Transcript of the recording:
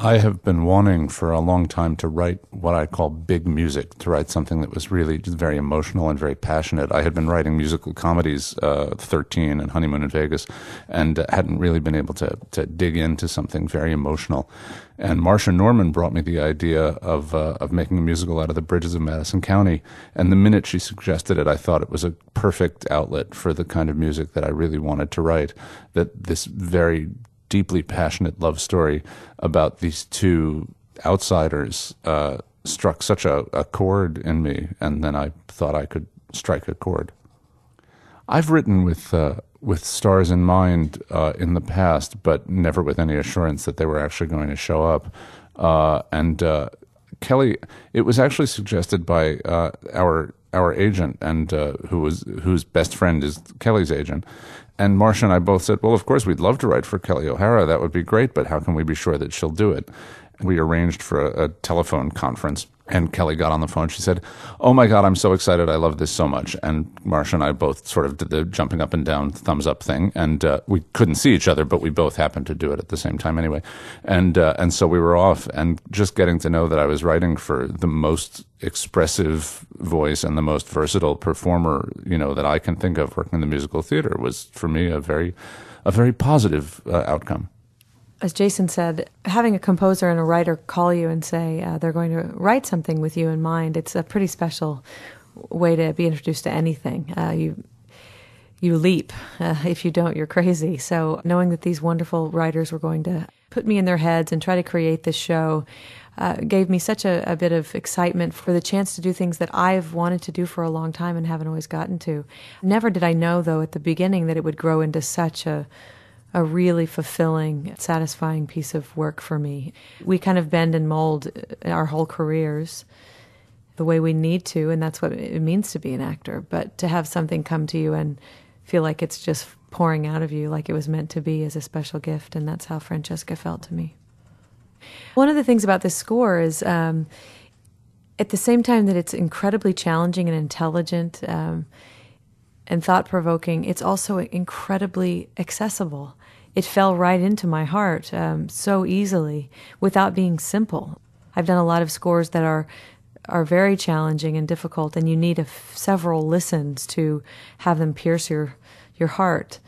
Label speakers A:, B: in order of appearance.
A: I have been wanting for a long time to write what I call big music, to write something that was really just very emotional and very passionate. I had been writing musical comedies, 13 and Honeymoon in Vegas, and hadn't really been able to dig into something very emotional. And Marsha Norman brought me the idea of making a musical out of the bridges of Madison County. And the minute she suggested it, I thought it was a perfect outlet for the kind of music that I really wanted to write, that this very deeply passionate love story about these two outsiders struck such a chord in me, and then I thought I could strike a chord. I've written with stars in mind in the past, but never with any assurance that they were actually going to show up. And Kelli, it was actually suggested by our agent, and whose best friend is Kelly's agent. And Marsha and I both said, well, of course, we'd love to write for Kelli O'Hara. That would be great, but how can we be sure that she'll do it? We arranged for a telephone conference, and Kelli got on the phone. She said, oh, my God, I'm so excited. I love this so much. And Marsha and I both sort of did the jumping up and down, thumbs up thing. And we couldn't see each other, but we both happened to do it at the same time anyway. And so we were off, and just getting to know that I was writing for the most expressive voice and the most versatile performer, that I can think of working in the musical theater was, for me, a very positive outcome.
B: As Jason said, having a composer and a writer call you and say they're going to write something with you in mind, it's a pretty special way to be introduced to anything. You leap. If you don't, you're crazy. So knowing that these wonderful writers were going to put me in their heads and try to create this show gave me such a bit of excitement for the chance to do things that I've wanted to do for a long time and haven't always gotten to. Never did I know, though, at the beginning that it would grow into such a really fulfilling, satisfying piece of work for me. We kind of bend and mold our whole careers the way we need to, and that's what it means to be an actor. But to have something come to you and feel like it's just pouring out of you like it was meant to be is a special gift, and that's how Francesca felt to me. One of the things about this score is at the same time that it's incredibly challenging and intelligent and thought-provoking, it's also incredibly accessible. It fell right into my heart so easily without being simple. I've done a lot of scores that are very challenging and difficult, and you need several listens to have them pierce your heart.